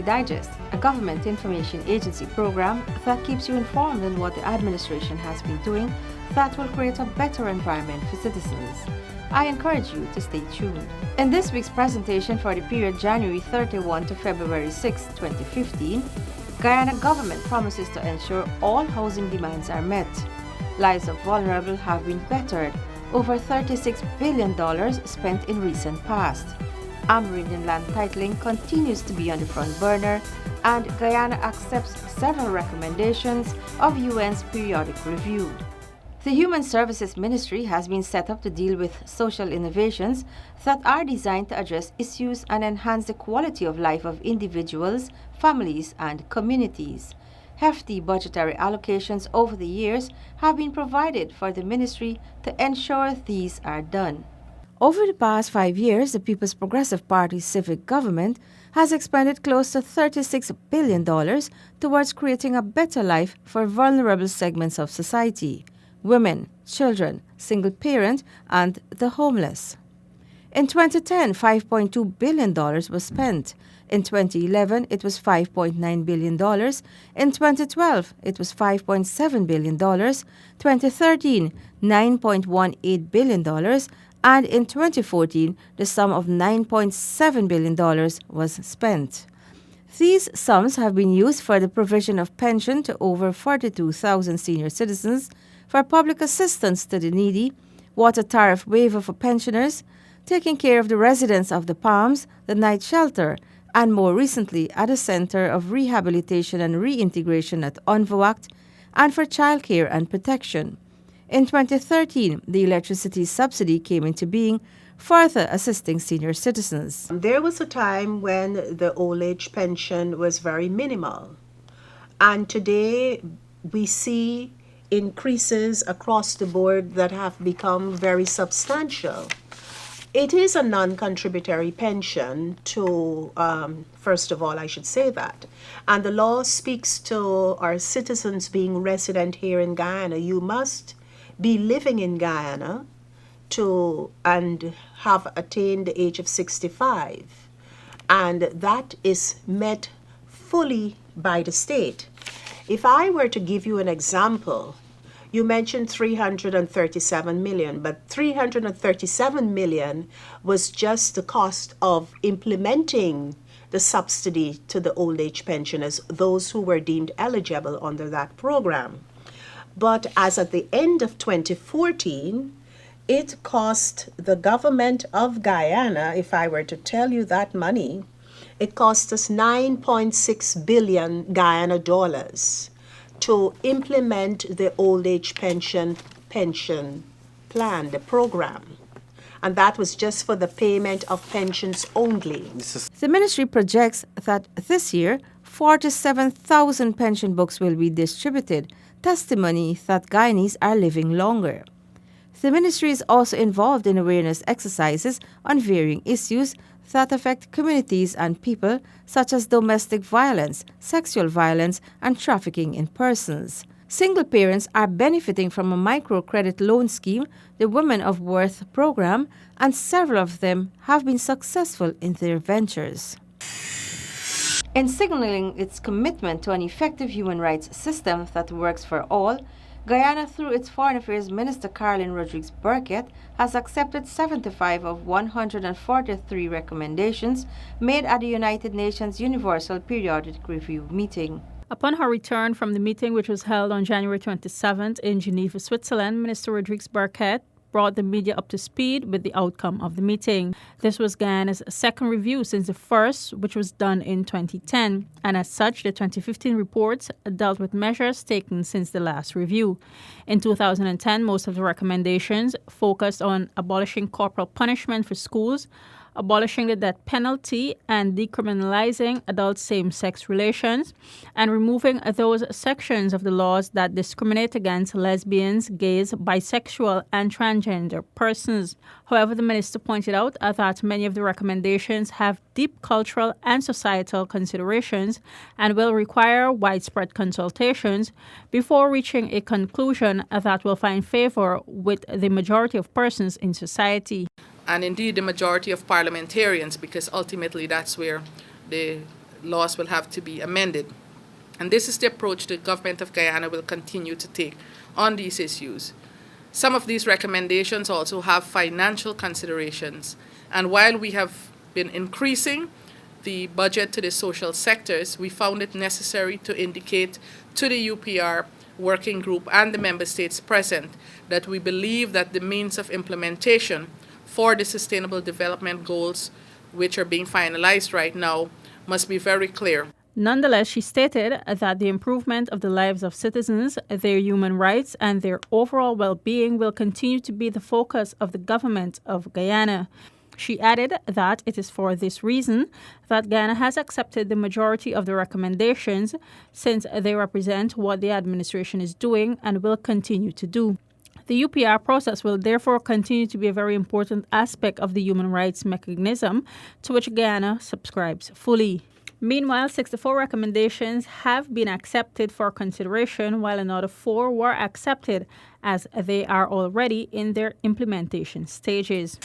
Digest, a government information agency program that keeps you informed on what the administration has been doing that will create a better environment for citizens. I encourage you to stay tuned. In this week's presentation for the period January 31 to February 6, 2015, Guyana government promises to ensure all housing demands are met. Lives of vulnerable have been bettered. Over $36 billion spent in recent past. Amerindian land titling continues to be on the front burner, and Guyana accepts several recommendations of UN's periodic review. The Human Services Ministry has been set up to deal with social innovations that are designed to address issues and enhance the quality of life of individuals, families, and communities. Hefty budgetary allocations over the years have been provided for the ministry to ensure these are done. Over the past 5 years, the People's Progressive Party's civic government has expended close to $36 billion towards creating a better life for vulnerable segments of society: women, children, single parent, and the homeless. In 2010, $5.2 billion was spent. In 2011, it was $5.9 billion. In 2012, it was $5.7 billion. 2013, $9.18 billion. And in 2014, the sum of $9.7 billion was spent. These sums have been used for the provision of pension to over 42,000 senior citizens, for public assistance to the needy, water tariff waiver for pensioners, taking care of the residents of the Palms, the night shelter, and more recently at a Center of Rehabilitation and Reintegration at Onvoact, and for childcare and protection. In 2013, the electricity subsidy came into being, further assisting senior citizens. There was a time when the old age pension was very minimal, and today we see increases across the board that have become very substantial. It is a non-contributory pension to, first of all, I should say that. And the law speaks to our citizens being resident here in Guyana. You must be living in Guyana and have attained the age of 65. And that is met fully by the state. If I were to give you an example, you mentioned 337 million, but 337 million was just the cost of implementing the subsidy to the old age pensioners, those who were deemed eligible under that program. But as at the end of 2014, it cost the government of Guyana, if I were to tell you that money, it cost us 9.6 billion Guyana dollars to implement the old age pension plan, the program. And that was just for the payment of pensions only. The ministry projects that this year, 47,000 pension books will be distributed, testimony that Guyanese are living longer. The ministry is also involved in awareness exercises on varying issues that affect communities and people, such as domestic violence, sexual violence, and trafficking in persons. Single parents are benefiting from a microcredit loan scheme, the Women of Worth program, and several of them have been successful in their ventures. In signaling its commitment to an effective human rights system that works for all, Guyana, through its Foreign Affairs Minister Caroline Rodriguez-Burkett, has accepted 75 of 143 recommendations made at the United Nations Universal Periodic Review meeting. Upon her return from the meeting, which was held on January 27th in Geneva, Switzerland, Minister Rodriguez-Burkett brought the media up to speed with the outcome of the meeting. This was Guyana's second review since the first, which was done in 2010, and as such, the 2015 reports dealt with measures taken since the last review. In 2010, most of the recommendations focused on abolishing corporal punishment for schools, abolishing the death penalty and decriminalizing adult same-sex relations, and removing those sections of the laws that discriminate against lesbians, gays, bisexual, and transgender persons. However, the minister pointed out that many of the recommendations have deep cultural and societal considerations and will require widespread consultations before reaching a conclusion that will find favor with the majority of persons in society. And indeed the majority of parliamentarians, because ultimately that's where the laws will have to be amended. And this is the approach the government of Guyana will continue to take on these issues. Some of these recommendations also have financial considerations. And while we have been increasing the budget to the social sectors, we found it necessary to indicate to the UPR working group and the member states present that we believe that the means of implementation for the Sustainable Development Goals, which are being finalized right now, must be very clear. Nonetheless, she stated that the improvement of the lives of citizens, their human rights, and their overall well-being will continue to be the focus of the government of Guyana. She added that it is for this reason that Guyana has accepted the majority of the recommendations, since they represent what the administration is doing and will continue to do. The UPR process will therefore continue to be a very important aspect of the human rights mechanism to which Guyana subscribes fully. Meanwhile, 64 recommendations have been accepted for consideration, while another 4 were accepted as they are already in their implementation stages.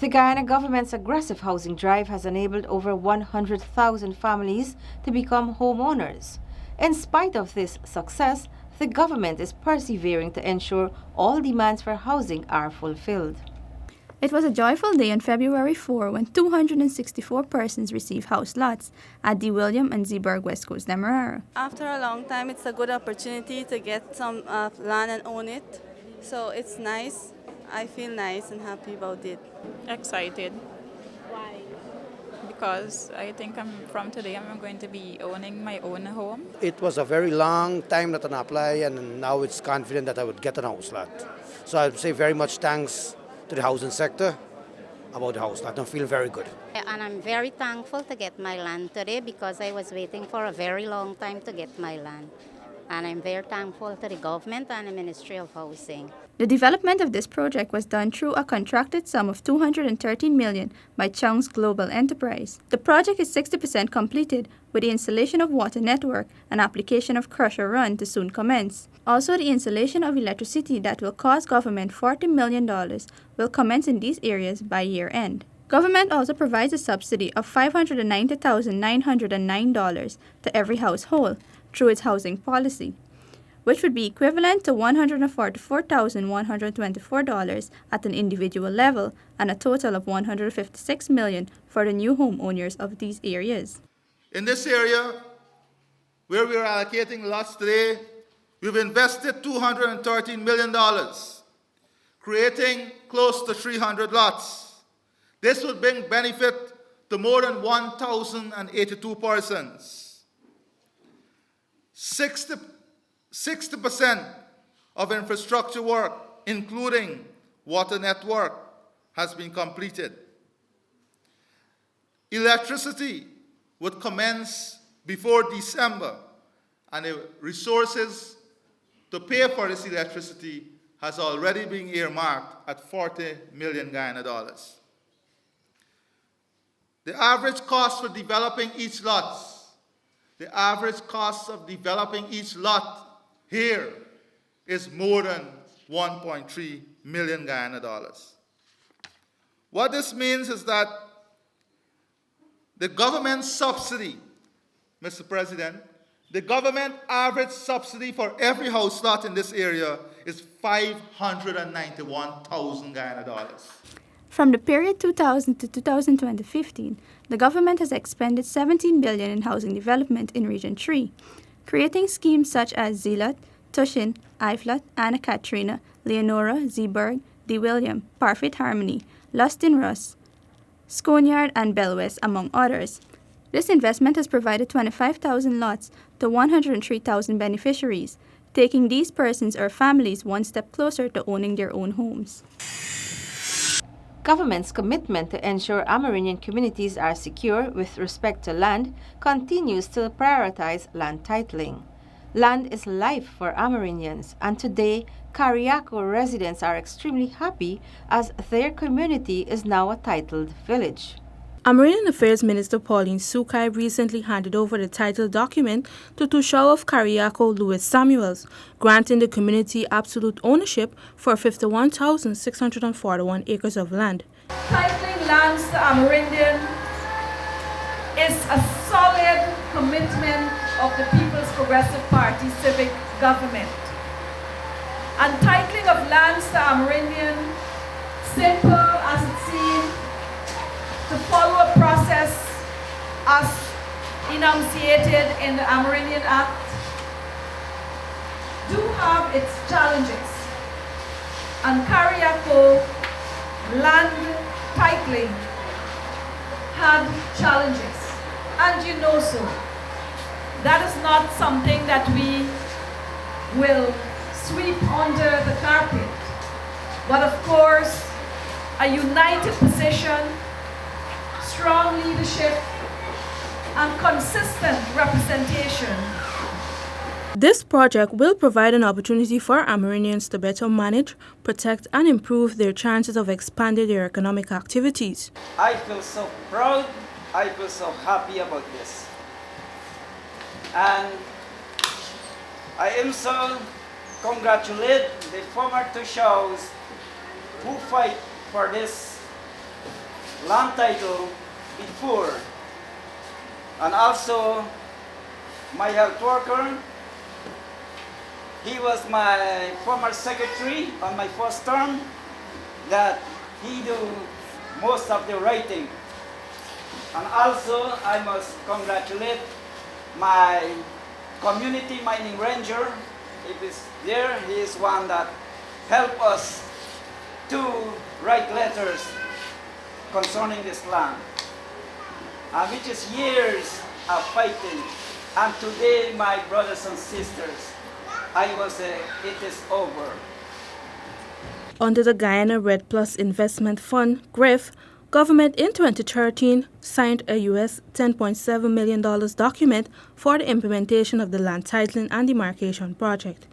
The Guyana government's aggressive housing drive has enabled over 100,000 families to become homeowners. In spite of this success, the government is persevering to ensure all demands for housing are fulfilled. It was a joyful day on February 4 when 264 persons received house lots at D. William and Zeeburg West Coast Demerara. After a long time, it's a good opportunity to get some land and own it. So it's nice. I feel nice and happy about it. Excited. Why? Because I think from today I'm going to be owning my own home. It was a very long time that I applied, and now it's confident that I would get a house lot. So I would say very much thanks to the housing sector about the house lot. I'm feeling very good. And I'm very thankful to get my land today because I was waiting for a very long time to get my land. And I'm very thankful to the government and the Ministry of Housing. The development of this project was done through a contracted sum of $213 million by Chung's Global Enterprise. The project is 60% completed, with the installation of water network and application of crusher run to soon commence. Also, the installation of electricity that will cost government $40 million will commence in these areas by year end. Government also provides a subsidy of $590,909 to every household through its housing policy, which would be equivalent to $144,124 at an individual level and a total of $156 million for the new homeowners of these areas. In this area, where we are allocating lots today, we've invested $213 million, creating close to 300 lots. This would bring benefit to more than 1,082 persons. 60% of infrastructure work, including water network, has been completed. Electricity would commence before December, and the resources to pay for this electricity has already been earmarked at $40 million Guyana dollars. The average cost for developing each lot, the average cost of developing each lot here is more than $1.3 million Guyana dollars. What this means is that the government subsidy, Mr. President, the government average subsidy for every house lot in this area is $591,000 Guyana dollars. From the period 2000 to 2015, the government has expended $17 billion in housing development in Region 3, creating schemes such as Zeelat, Tushin, Iflat, Anna Katrina, Leonora, Zeeburg, D. William, Parfait Harmony, Lustin Russ, Sconyard, and Belwest, among others. This investment has provided 25,000 lots to 103,000 beneficiaries, taking these persons or families one step closer to owning their own homes. Government's commitment to ensure Amerindian communities are secure with respect to land continues to prioritize land titling. Land is life for Amerindians, and today, Carriacou residents are extremely happy as their community is now a titled village. Amerindian Affairs Minister Pauline Sukai recently handed over the title document to Tushao of Carriacou Louis Samuels, granting the community absolute ownership for 51,641 acres of land. Titling lands to Amerindian is a solid commitment of the People's Progressive Party civic government. Untitling of lands to Amerindian, simple as it seems, to follow a process as enunciated in the Amerindian Act, do have its challenges. And Kariako land titling had challenges, and you know so. That is not something that we will sweep under the carpet, but of course, a united position, strong leadership, and consistent representation. This project will provide an opportunity for Amerindians to better manage, protect, and improve their chances of expanding their economic activities. I feel so proud, I feel so happy about this. And I also congratulate the former two shows who fight for this land title before. And also my health worker. He was my former secretary on my first term, that he do most of the writing. And also I must congratulate my community mining ranger. If he's there, he is one that helped us to write letters concerning this land, which is years of fighting. And today, my brothers and sisters, I will say it is over. Under the Guyana Red Plus Investment Fund, GRIF, government in 2013 signed a US $10.7 million document for the implementation of the land titling and demarcation project.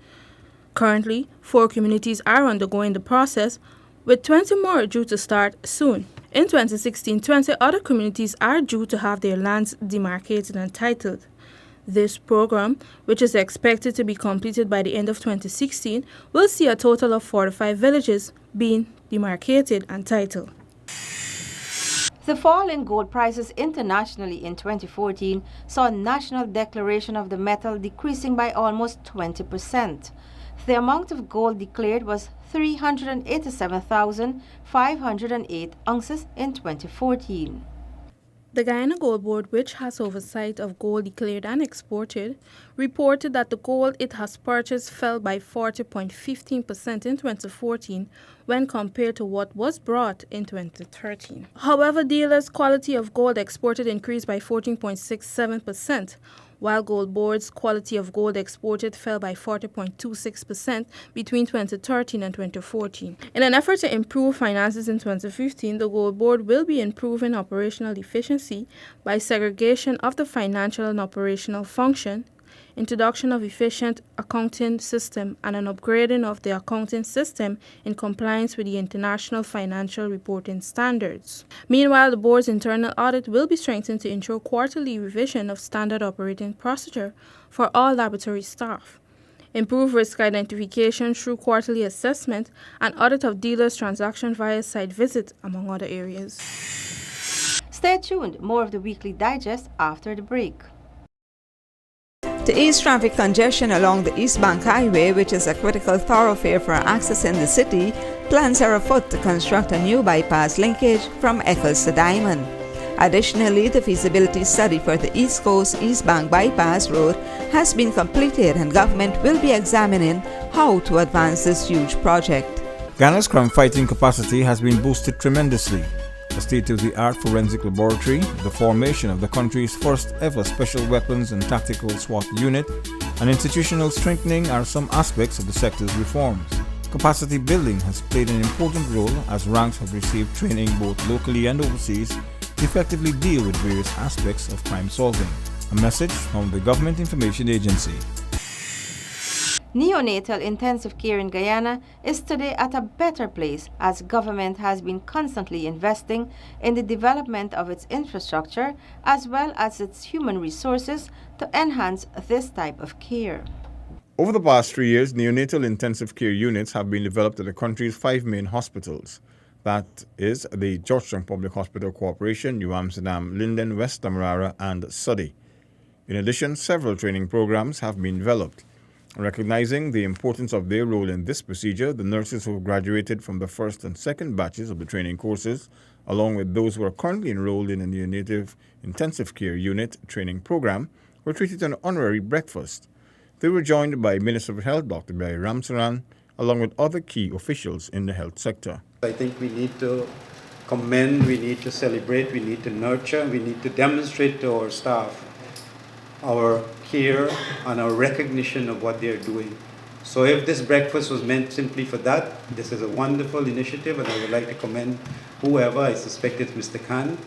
Currently, 4 communities are undergoing the process, with 20 more due to start soon. In 2016, 20 other communities are due to have their lands demarcated and titled. This program, which is expected to be completed by the end of 2016, will see a total of 45 villages being demarcated and titled. The fall in gold prices internationally in 2014 saw a national declaration of the metal decreasing by almost 20%. The amount of gold declared was 387,508 ounces in 2014. The Guyana Gold Board, which has oversight of gold declared and exported, reported that the gold it has purchased fell by 40.15% in 2014 when compared to what was brought in 2013. However, dealers' quality of gold exported increased by 14.67%, while Gold Board's quality of gold exported fell by 40.26% between 2013 and 2014. In an effort to improve finances in 2015, the Gold Board will be improving operational efficiency by segregation of the financial and operational function, introduction of efficient accounting system, and an upgrading of the accounting system in compliance with the International Financial Reporting Standards. Meanwhile, the board's internal audit will be strengthened to ensure quarterly revision of standard operating procedure for all laboratory staff, improve risk identification through quarterly assessment, and audit of dealers' transactions via site visit, among other areas. Stay tuned. More of the Weekly Digest after the break. To ease traffic congestion along the East Bank Highway, which is a critical thoroughfare for accessing the city, plans are afoot to construct a new bypass linkage from Eccles to Diamond. Additionally, the feasibility study for the East Coast East Bank Bypass Road has been completed, and government will be examining how to advance this huge project. Ghana's crime fighting capacity has been boosted tremendously. A state-of-the-art forensic laboratory, the formation of the country's first ever special weapons and tactical SWAT unit, and institutional strengthening are some aspects of the sector's reforms. Capacity building has played an important role as ranks have received training both locally and overseas to effectively deal with various aspects of crime solving. A message from the Government Information Agency. Neonatal intensive care in Guyana is today at a better place as government has been constantly investing in the development of its infrastructure as well as its human resources to enhance this type of care. Over the past 3 years, neonatal intensive care units have been developed at the country's 5 main hospitals. That is the Georgetown Public Hospital Corporation, New Amsterdam, Linden, West Demerara, and Suddy. In addition, several training programs have been developed. Recognizing the importance of their role in this procedure, the nurses who have graduated from the first and second batches of the training courses, along with those who are currently enrolled in the Neonatal Intensive Care Unit training program, were treated to an honorary breakfast. They were joined by Minister of Health, Dr. Prem Misra, along with other key officials in the health sector. I think we need to commend, we need to celebrate, we need to nurture, we need to demonstrate to our staff our care and our recognition of what they're doing. So if this breakfast was meant simply for that, this is a wonderful initiative, and I would like to commend whoever, I suspect it's Mr. Khan.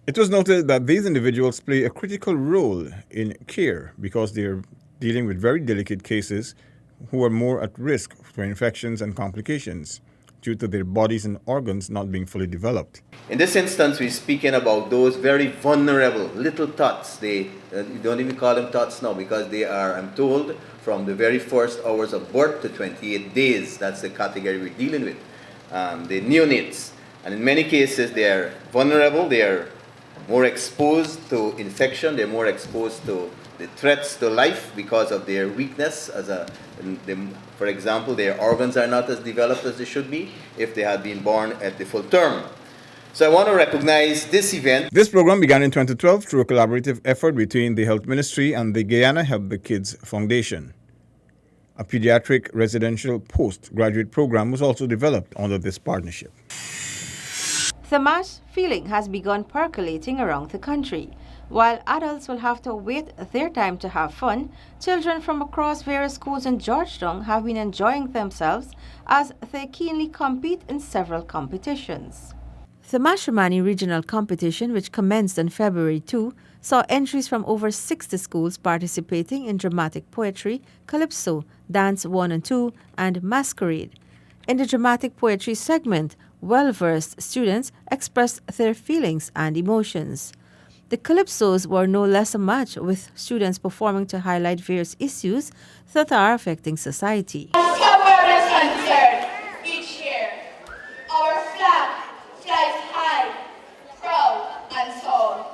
It was noted that these individuals play a critical role in care because they are dealing with very delicate cases who are more at risk for infections and complications due to their bodies and organs not being fully developed. In this instance, we're speaking about those very vulnerable little tots. They you don't even call them tots now because they are, I'm told, from the very first hours of birth to 28 days. That's the category we're dealing with. The neonates. And in many cases, they are vulnerable. They are more exposed to infection. They're more exposed to the threats to life because of their weakness. For example, their organs are not as developed as they should be if they had been born at the full term. So I want to recognize this event. This program began in 2012 through a collaborative effort between the Health Ministry and the Guyana Help the Kids Foundation. A pediatric residential postgraduate program was also developed under this partnership. The mass feeling has begun percolating around the country. While adults will have to wait their time to have fun, children from across various schools in Georgetown have been enjoying themselves as they keenly compete in several competitions. The Mashramani Regional Competition, which commenced on February 2, saw entries from over 60 schools participating in dramatic poetry, calypso, dance 1 and 2, and masquerade. In the dramatic poetry segment, well-versed students expressed their feelings and emotions. The calypsos were no less a match, with students performing to highlight various issues that are affecting society. As Cameroon is concerned, each year, our flag flies high, proud and tall.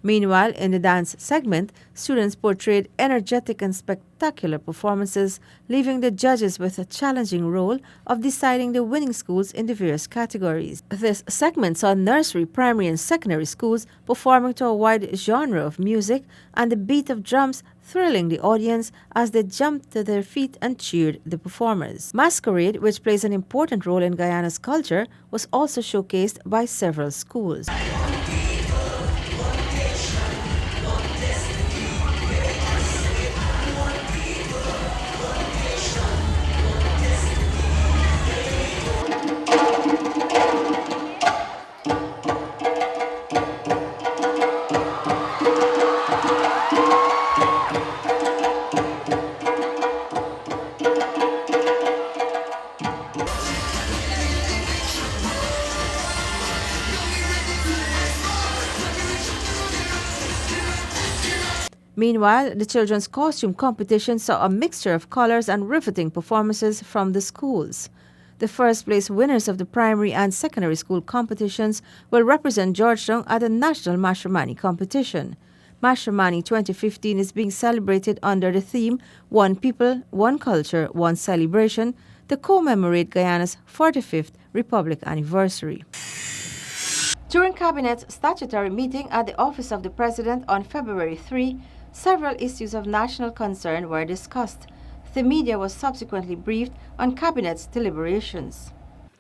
Meanwhile, in the dance segment, students portrayed energetic and spectacular performances, leaving the judges with a challenging role of deciding the winning schools in the various categories. This segment saw nursery, primary, and secondary schools performing to a wide genre of music, and the beat of drums thrilling the audience as they jumped to their feet and cheered the performers. Masquerade, which plays an important role in Guyana's culture, was also showcased by several schools. Meanwhile, the children's costume competition saw a mixture of colors and riveting performances from the schools. The first place winners of the primary and secondary school competitions will represent Georgetown at the National Mashramani competition. Mashramani 2015 is being celebrated under the theme One People, One Culture, One Celebration to commemorate Guyana's 45th Republic anniversary. During Cabinet's statutory meeting at the Office of the President on February 3, several issues of national concern were discussed. The media was subsequently briefed on Cabinet's deliberations.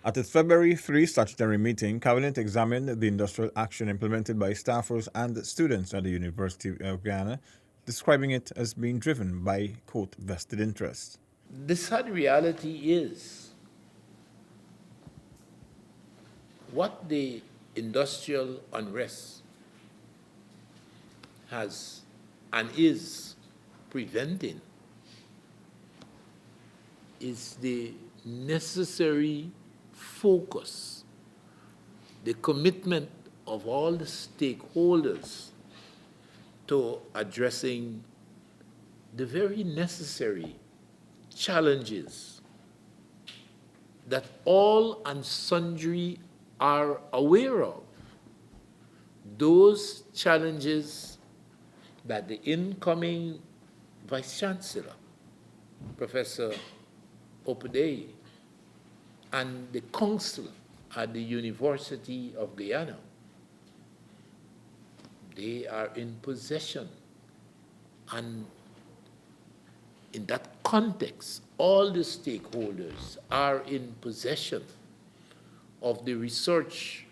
At its February 3 statutory meeting, Cabinet examined the industrial action implemented by staffers and students at the University of Guyana, describing it as being driven by, quote, vested interests. The sad reality is what the industrial unrest has and is preventing is the necessary focus, the commitment of all the stakeholders to addressing the very necessary challenges that all and sundry are aware of. Those challenges that the incoming Vice Chancellor, Professor Opudei, and the council at the University of Guyana, they are in possession. And in that context, all the stakeholders are in possession of the research,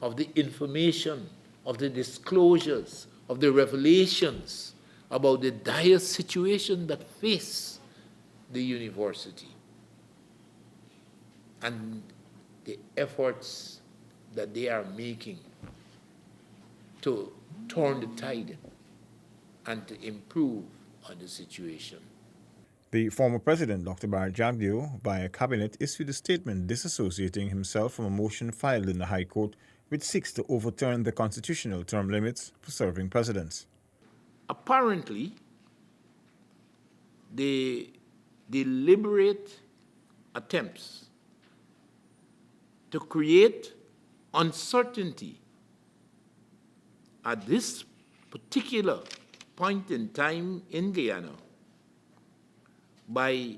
of the information, of the disclosures, of the revelations about the dire situation that face the university and the efforts that they are making to turn the tide and to improve on the situation. The former president, Dr. Barrett Jagdeo, via cabinet, issued a statement disassociating himself from a motion filed in the High Court which seeks to overturn the constitutional term limits for serving presidents. Apparently, the deliberate attempts to create uncertainty at this particular point in time in Guyana by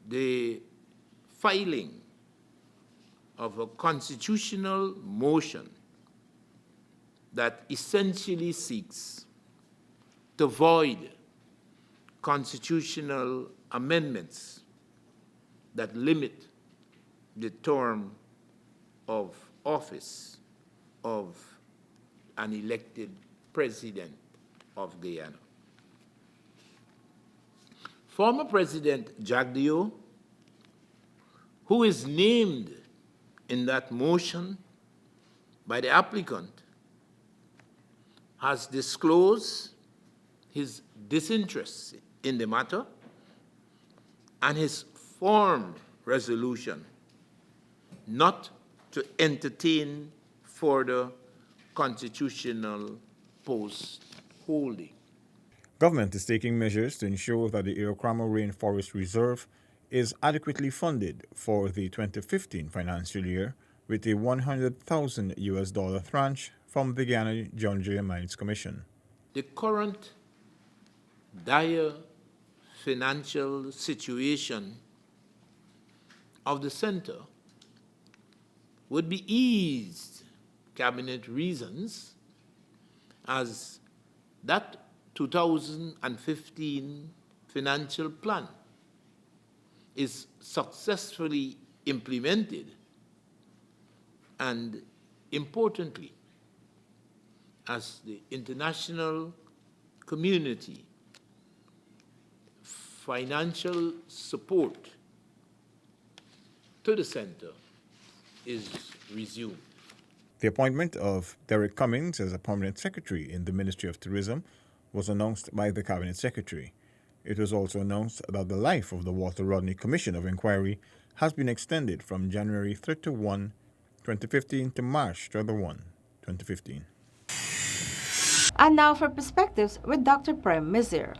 the filing of a constitutional motion that essentially seeks to void constitutional amendments that limit the term of office of an elected president of Guyana. Former President Jagdeo, who is named in that motion by the applicant, has disclosed his disinterest in the matter and his formed resolution not to entertain further constitutional post-holding. Government is taking measures to ensure that the Iroquois Rainforest Reserve is adequately funded for the 2015 financial year with a $100,000 tranche from the Guyana Geological Mines Commission. The current dire financial situation of the center would be eased, cabinet reasons, as that 2015 financial plan is successfully implemented, and importantly, as the international community financial support to the center is resumed. The appointment of Derek Cummings as a permanent secretary in the Ministry of Tourism was announced by the Cabinet Secretary. It was also announced that the life of the Walter Rodney Commission of Inquiry has been extended from January 31, 2015 to March 31, 2015. And now for perspectives with Dr. Prem Misra.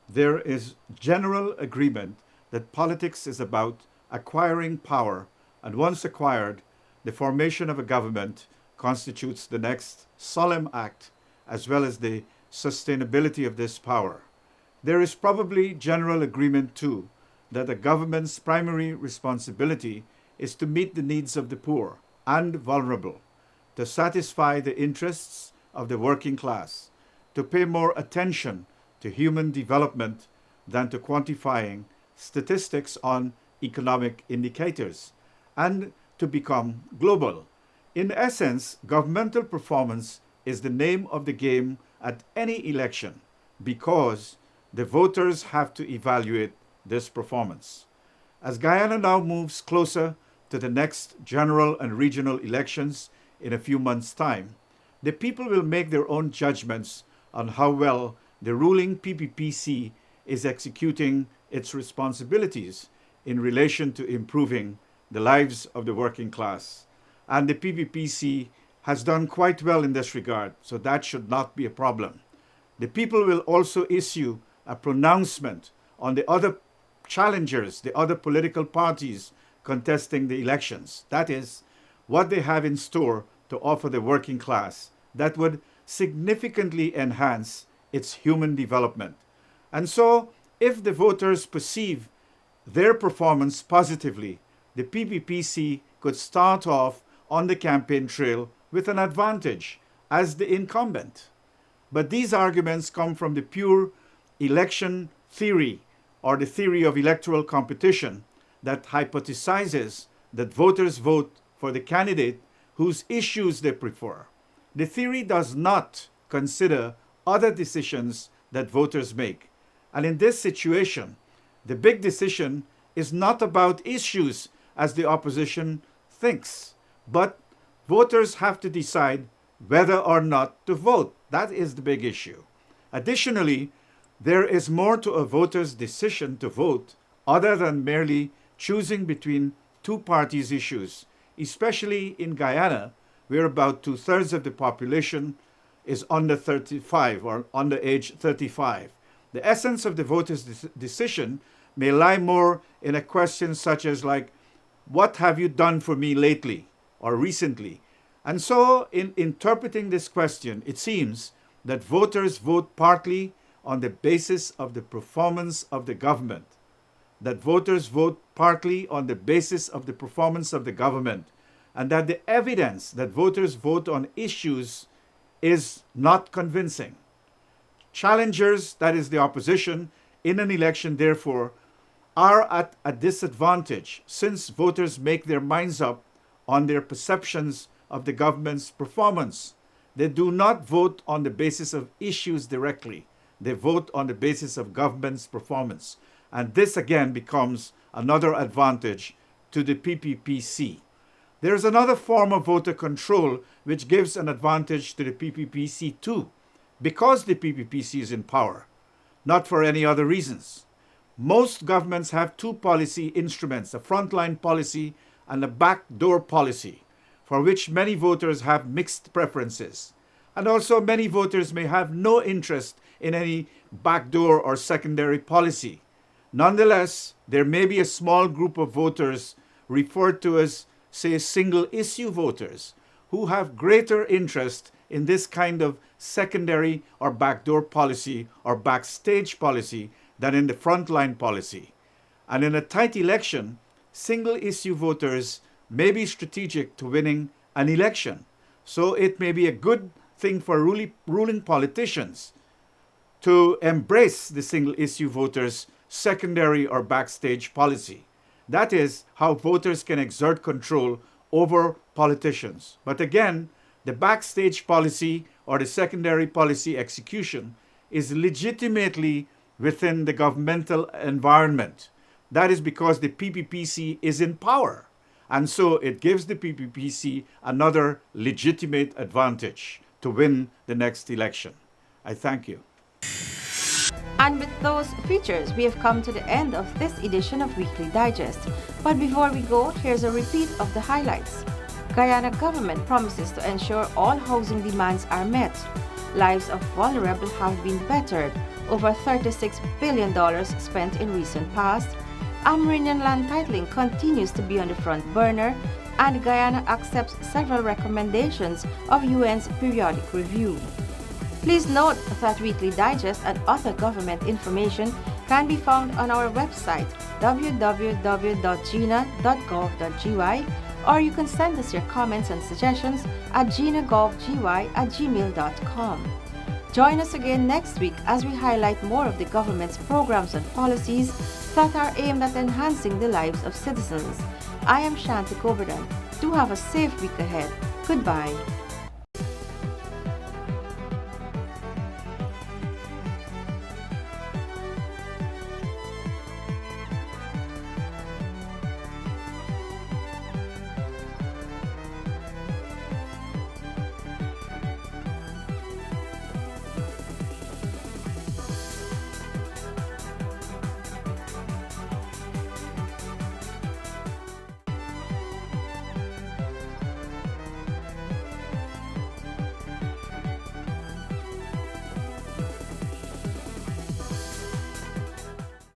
There is general agreement that politics is about acquiring power, and once acquired, the formation of a government constitutes the next solemn act, as well as the sustainability of this power. There is probably general agreement, too, that the government's primary responsibility is to meet the needs of the poor and vulnerable, to satisfy the interests of the working class, to pay more attention to human development than to quantifying statistics on economic indicators, and to become global. In essence, governmental performance is the name of the game at any election because the voters have to evaluate this performance. As Guyana now moves closer to the next general and regional elections in a few months' time, the people will make their own judgments on how well the ruling PPPC is executing its responsibilities in relation to improving the lives of the working class. And the PPPC has done quite well in this regard, so that should not be a problem. The people will also issue a pronouncement on the other challengers, the other political parties contesting the elections. That is, what they have in store to offer the working class that would significantly enhance its human development. And so, if the voters perceive their performance positively, the PPPC could start off on the campaign trail with an advantage as the incumbent. But these arguments come from the pure election theory or the theory of electoral competition that hypothesizes that voters vote for the candidate whose issues they prefer. The theory does not consider other decisions that voters make. And in this situation, the big decision is not about issues as the opposition thinks, but voters have to decide whether or not to vote. That is the big issue. Additionally, there is more to a voter's decision to vote other than merely choosing between two parties' issues, especially in Guyana, where about 2/3 of the population is under 35 or under age 35. The essence of the voter's decision may lie more in a question such as like, what have you done for me lately or recently? And so in interpreting this question, it seems that voters vote partly on the basis of the performance of the government, that voters vote partly on the basis of the performance of the government, and that the evidence that voters vote on issues is not convincing. Challengers, that is the opposition, in an election, therefore, are at a disadvantage since voters make their minds up on their perceptions of the government's performance. They do not vote on the basis of issues directly. They vote on the basis of government's performance. And this again becomes another advantage to the PPPC. There is another form of voter control which gives an advantage to the PPPC too, because the PPPC is in power, not for any other reasons. Most governments have two policy instruments, a frontline policy and a backdoor policy, for which many voters have mixed preferences. And also many voters may have no interest in any backdoor or secondary policy. Nonetheless, there may be a small group of voters referred to as, say, single-issue voters who have greater interest in this kind of secondary or backdoor policy or backstage policy than in the frontline policy. And in a tight election, single-issue voters may be strategic to winning an election. So it may be a good thing for ruling politicians to embrace the single-issue voters' secondary or backstage policy. That is how voters can exert control over politicians. But again, the backstage policy or the secondary policy execution is legitimately within the governmental environment. That is because the PPPC is in power. And so it gives the PPPC another legitimate advantage to win the next election. I thank you. And with those features, we have come to the end of this edition of Weekly Digest. But before we go, here's a repeat of the highlights. Guyana government promises to ensure all housing demands are met. Lives of vulnerable have been bettered. Over $36 billion spent in recent past. Amerindian land titling continues to be on the front burner, and Guyana accepts several recommendations of UN's periodic review. Please note that Weekly Digest and other government information can be found on our website www.gina.gov.gy, or you can send us your comments and suggestions at ginagovgy@gmail.com. Join us again next week as we highlight more of the government's programs and policies that are aimed at enhancing the lives of citizens. I am Shanti Govardhan. Do have a safe week ahead. Goodbye.